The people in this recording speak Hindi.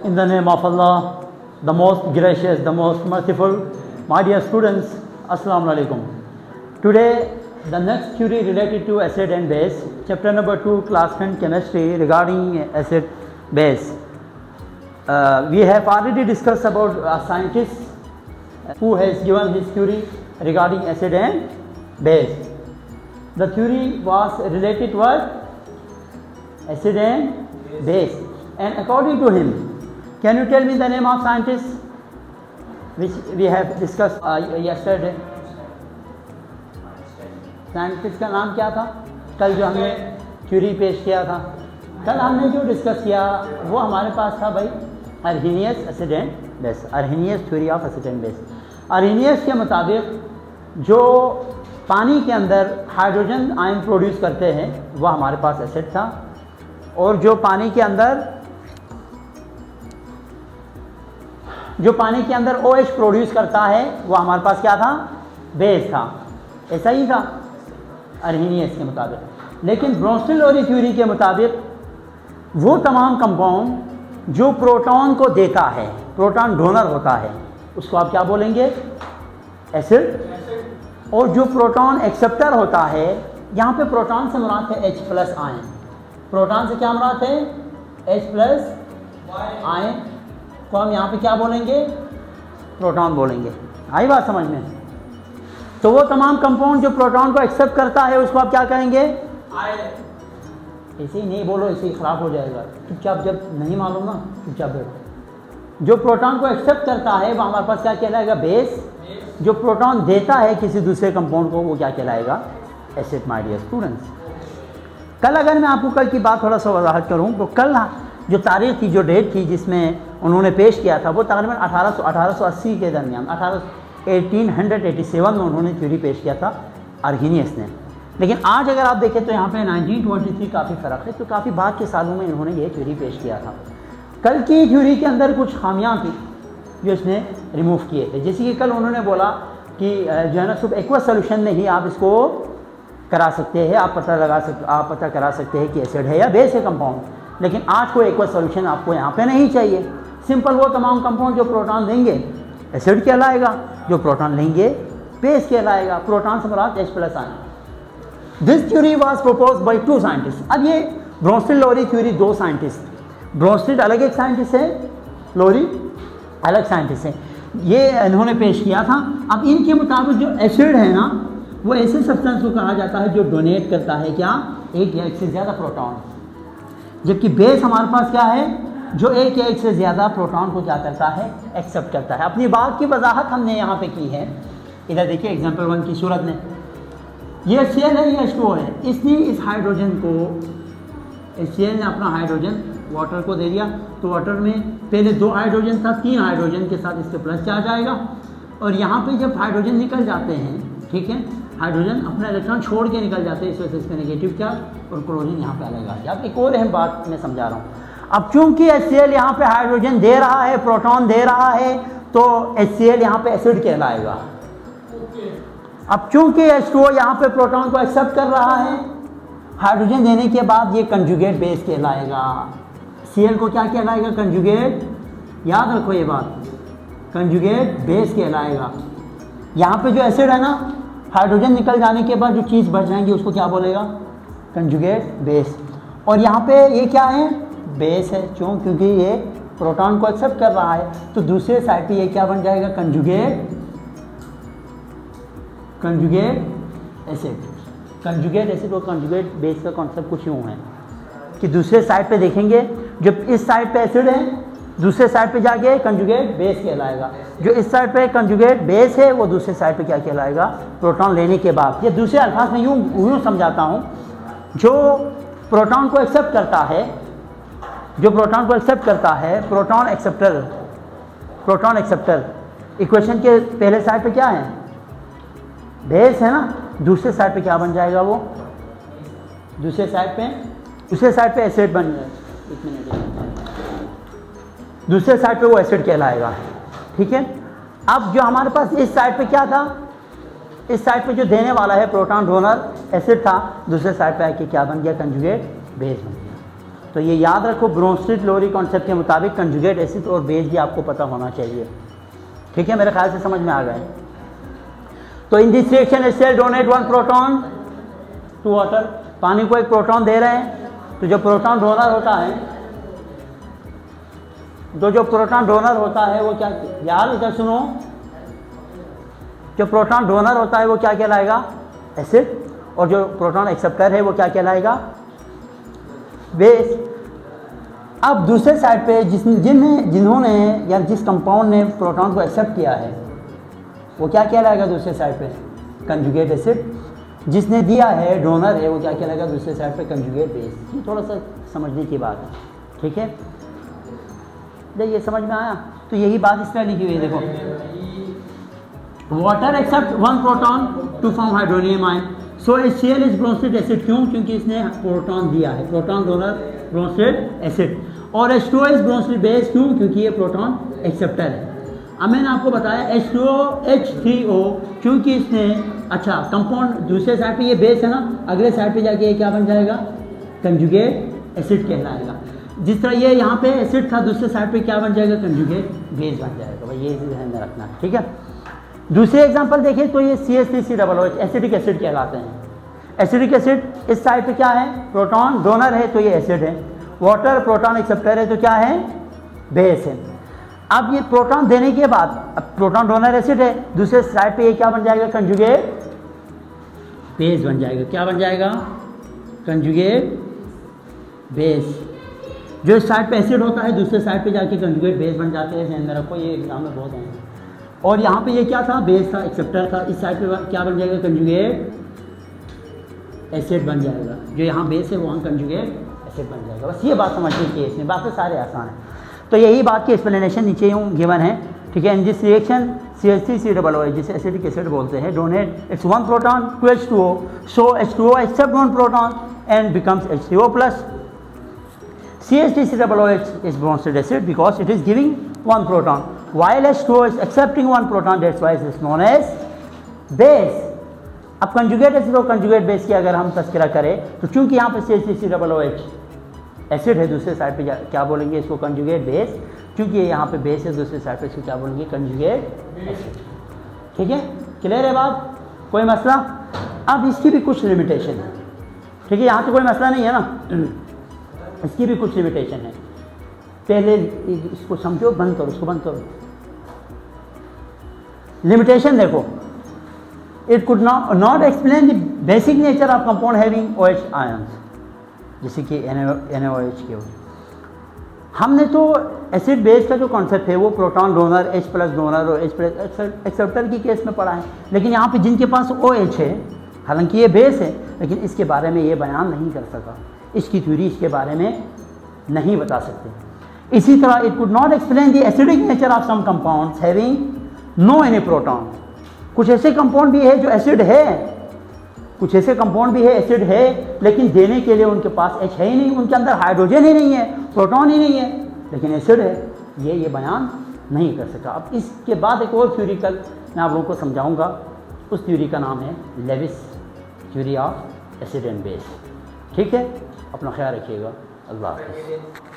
In the name of Allah, the most gracious, the most merciful, my dear students, Assalamu alaikum. Today, the next theory related to acid and base, chapter number 2, class 10 chemistry regarding acid base. We have already discussed about a scientist who has given his theory regarding acid and base. The theory was related to what? Acid and base. And according to him, can you tell me the name of scientist which we have discussed yesterday? Scientist का नाम क्या था? कल जो हमने थ्योरी पेश किया था, कल हमने जो डिस्कस किया वो हमारे पास था भाई Arrhenius acid and base, Arrhenius theory of acid and base. Arrhenius के मुताबिक जो पानी के अंदर हाइड्रोजन आयन प्रोड्यूस करते हैं वह हमारे पास एसिड था, और जो पानी के अंदर OH प्रोड्यूस करता है वो हमारे पास क्या था? बेस था। ऐसा ही था अर्हीनियस के मुताबिक। लेकिन ब्रोंस्टेल-लोरी थ्योरी के मुताबिक वो तमाम कंपाउंड जो प्रोटॉन को देता है, प्रोटॉन डोनर होता है, उसको आप क्या बोलेंगे? एसिड। और जो प्रोटॉन एक्सेप्टर होता है, यहाँ पे प्रोटॉन से मुराद है H+ आयन। प्रोटॉन से क्या मुराद है? H+ आयन को हम यहाँ पे क्या बोलेंगे? प्रोटॉन बोलेंगे। आई बात समझ में? तो वो तमाम कंपाउंड जो प्रोटॉन को एक्सेप्ट करता है उसको आप क्या कहेंगे? आयन। ऐसे ही नहीं बोलो, ऐसे ही ख़राब हो जाएगा। चुपचाप, जब नहीं मालूम ना चुपचाप बैठो। जो प्रोटॉन को एक्सेप्ट करता है वो हमारे पास क्या कहलाएगा? बेस। जो प्रोटॉन देता है किसी दूसरे कंपाउंड को वो क्या कहलाएगा? एसिड। माय डियर स्टूडेंट्स, कल अगर मैं आपको कल की बात थोड़ा सा वजाहत करूँ तो कल जो तारीख थी, जो डेट थी जिसमें उन्होंने पेश किया था, वो तकरीबन 1880 के दरमियान 1887 में उन्होंने थ्योरी पेश किया था अर्हीनियस ने। लेकिन आज अगर आप देखें तो यहाँ पे 1923 काफ़ी फ़र्क है, तो काफ़ी बाद के सालों में इन्होंने ये थ्योरी पेश किया था। कल की थ्योरी के अंदर कुछ खामियां थी जो इसने रिमूव किए थे। जैसे कि कल उन्होंने बोला कि जो है ना, सिर्फ एक्वस सोल्यूशन में ही आप इसको करा सकते हैं, आप पता करा सकते हैं कि एसिड है या बेस है कंपाउंड। लेकिन आज कोई एक्वस सोल्यूशन आपको यहाँ पे नहीं चाहिए। सिंपल वो तमाम कंपाउंड जो प्रोटॉन देंगे एसिड कहलाएगा, जो प्रोटॉन लेंगे बेस कहलाएगा। प्रोटॉन से मुराद H+ ion. This theory was proposed by 2 scientist. अब ये ब्रोंस्टेल-लोरी थ्योरी 2 साइंटिस्ट, ब्रोंस्टेल अलग एक साइंटिस्ट है, लोरी अलग साइंटिस्ट है, ये इन्होंने पेश किया था। अब इनके मुताबिक जो एसिड है ना, वो ऐसे सब्सटेंस को कहा जाता है जो डोनेट करता है क्या? एक या एक से ज़्यादा प्रोटॉन। जबकि बेस हमारे पास क्या है? जो एक या एक से ज़्यादा प्रोटॉन को क्या करता है? एक्सेप्ट करता है। अपनी बात की वजाहत हमने यहाँ पे की है। इधर देखिए एग्जाम्पल 1 की सूरत में, ये HCl है, ये H2O है। इसने इस हाइड्रोजन को, HCl ने अपना हाइड्रोजन वाटर को दे दिया, तो वाटर में पहले 2 हाइड्रोजन था, 3 हाइड्रोजन के साथ इसके प्लस चार्ज आएगा। और यहाँ पे जब हाइड्रोजन निकल जाते हैं, ठीक है, हाइड्रोजन अपना इलेक्ट्रॉन छोड़ के निकल जाते हैं, इस वजह से इसका नेगेटिव चार्ज और क्लोरीन यहाँ पे अलग आ गया। अब एक और अहम बात मैं समझा रहा हूँ। अब चूंकि HCl यहाँ पे हाइड्रोजन दे रहा है, प्रोटॉन दे रहा है, तो HCl यहाँ पे एसिड कहलाएगा। अब चूंकि H2O यहाँ पे प्रोटॉन को एक्सेप्ट कर रहा है, हाइड्रोजन देने के बाद ये कंजुगेट बेस कहलाएगा। Cl को क्या कहलाएगा? कंजुगेट। याद रखो ये बात, कंजुगेट बेस कहलाएगा। यहाँ पे जो एसिड है ना, हाइड्रोजन निकल जाने के बाद जो चीज़ बच जाएंगी उसको क्या बोलेगा? Conjugate base. और यहाँ पे ये क्या है? बेस है। क्योंकि ये प्रोटॉन को एक्सेप्ट कर रहा है, तो दूसरे साइड पे ये क्या बन जाएगा? Conjugate acid. कंजुगेट एसिड और कंजुगेट बेस का कॉन्सेप्ट कुछ यूँ है कि दूसरे साइड पे देखेंगे, जब इस साइड पे एसिड है, दूसरे साइड पे जाके कंजुगेट बेस कहलाएगा। जो इस साइड पे कंजुगेट बेस है वो दूसरे साइड पे क्या कहलाएगा? प्रोटॉन लेने के बाद। ये दूसरे अल्फाज में यूँ समझाता हूँ, जो प्रोटॉन को एक्सेप्ट करता है, प्रोटॉन एक्सेप्टर इक्वेशन के पहले साइड पे क्या है? बेस है ना। दूसरे साइड पे क्या बन जाएगा? वो दूसरे साइड पे एसिड बन जाएगा। 1 मिनट, दूसरे साइड पे वो एसिड कहलाएगा, ठीक है। अब जो हमारे पास इस साइड पे क्या था? इस साइड पे जो देने वाला है प्रोटॉन डोनर एसिड था, दूसरे साइड पे आके क्या बन गया? कंजुगेट बेस बन गया। तो ये याद रखो, ब्रोंस्टेड लोरी कॉन्सेप्ट के मुताबिक कंजुगेट एसिड और बेस भी आपको पता होना चाहिए। ठीक है, मेरे ख्याल से समझ में आ गए। तो in this reaction acid donate 1 proton to water, पानी को एक प्रोटॉन दे रहे हैं, तो जो प्रोटॉन डोनर होता है, जो प्रोटॉन डोनर होता है वो क्या, यार इधर सुनो, जो प्रोटॉन डोनर होता है वो क्या कहलाएगा, एसिड, और जो प्रोटॉन एक्सेप्टर है वो क्या कहलाएगा, बेस। अब दूसरे साइड पे जिन्होंने या जिस कंपाउंड ने प्रोटॉन को एक्सेप्ट किया है वो क्या कहलाएगा दूसरे साइड पे, कंजुगेट एसिड। जिसने दिया है, डोनर है, वो क्या कहलाएगा दूसरे साइड पे, कंजुगेट बेस। ये थोड़ा सा समझने की बात है। ठीक है, ये समझ में आया। तो यही बात इसमें लिखी हुई है, देखो, water accept 1 proton to form hydronium ion, so HCl is Bronsted acid. क्यों? क्योंकि इसने प्रोटॉन दिया है, प्रोटॉन डोनर ब्रोंस्टेड एसिड। और H2O इज ब्रोंस्टेड बेस। क्यों? क्योंकि ये प्रोटॉन एक्सेप्टर है। अब मैंने आपको बताया H2O H3O, क्योंकि इसने, अच्छा कंपाउंड दूसरे साइड पे ये बेस है ना, अगले साइड पे जाके ये क्या बन जाएगा, कंजुगेट एसिड कहलाएगा। जिस तरह ये यहाँ पे एसिड था, दूसरे साइड पे क्या बन जाएगा, कंजुगेट बेस बन जाएगा। भाई ये ध्यान में रखना है। ठीक है, दूसरे एग्जांपल देखें तो ये CH3COOH एसिडिक एसिड कहलाते हैं। एसिडिक एसिड इस साइड पे क्या है, प्रोटॉन डोनर है तो ये एसिड है, वाटर प्रोटॉन एक्सेप्टर है तो क्या है, बेस है। अब ये प्रोटॉन देने के बाद, अब प्रोटॉन डोनर एसिड है, दूसरे साइड पे ये क्या बन जाएगा, कंजुगेट बेस बन जाएगा। क्या बन जाएगा, कंजुगेट बेस। जो इस साइड पे एसिड होता है, दूसरे साइड पे जाके कंजुगेट बेस बन जाते हैं। ध्यान में रखो, ये एग्जाम में बहुत है। और यहाँ पे ये क्या था, बेस था, एक्सेप्टर था, इस साइड पे क्या बन जाएगा, कंजुगेट एसिड बन जाएगा। जो यहाँ बेस है वहाँ कंजुगेट एसिड बन जाएगा। बस ये बात समझनी चाहिए इसमें, बाकी सारे आसान हैं। तो यही बात की एक्सप्लेनेशन नीचे यूँ गिवन है। ठीक है, इन दिस रिएक्शन CH3COOH जिसे एसिडिक एसिड बोलते हैं, donate its 1 proton to H2O, so H2O accept 1 proton and becomes H3O+. CH3COOH is bronsted acid because it is giving 1 proton, while H2O is accepting 1 proton, that's why it is known as base. अब कंजुगेट एसिड और कंजुगेट बेस की अगर हम तस्करा करें तो चूंकि यहाँ पे CH3COOH एसिड है, दूसरे साइड पे क्या बोलेंगे इसको, कंजुगेट बेस। क्योंकि ये यहाँ पे बेस है, दूसरे साइड पे इसको क्या बोलेंगे, कंजुगेट एसिड। ठीक है, क्लियर है बात, कोई मसला? अब इसकी भी कुछ लिमिटेशन है। ठीक है, यहाँ तो कोई मसला नहीं है ना, इसकी भी कुछ लिमिटेशन है। पहले इसको समझो, बंद करो, इसको बंद करो। लिमिटेशन देखो, it could not explain the basic nature of compound having OH ions, जैसे कि NaOH के। हमने तो एसिड बेस का जो कॉन्सेप्ट है वो प्रोटॉन डोनर, H+ डोनर और H+ एक्सेप्टर की केस में पढ़ा है। लेकिन यहाँ पे जिनके पास OH है, हालांकि ये बेस है, लेकिन इसके बारे में ये बयान नहीं कर सका, इसकी थ्योरी इसके बारे में नहीं बता सकते। इसी तरह it could not explain the acidic nature of some compounds having no any proton. कुछ ऐसे कंपाउंड भी है जो एसिड है, कुछ ऐसे कंपाउंड भी है एसिड है, लेकिन देने के लिए उनके पास H है ही नहीं, उनके अंदर हाइड्रोजन ही नहीं है, प्रोटॉन ही नहीं है, लेकिन एसिड है। ये बयान नहीं कर सका। अब इसके बाद एक और थ्योरी कल मैं आप लोगों को समझाऊंगा, उस थ्योरी का नाम है Lewis theory of acid and base. ठीक है, अपना ख्याल रखिएगा, अल्लाह हाफ़िज़।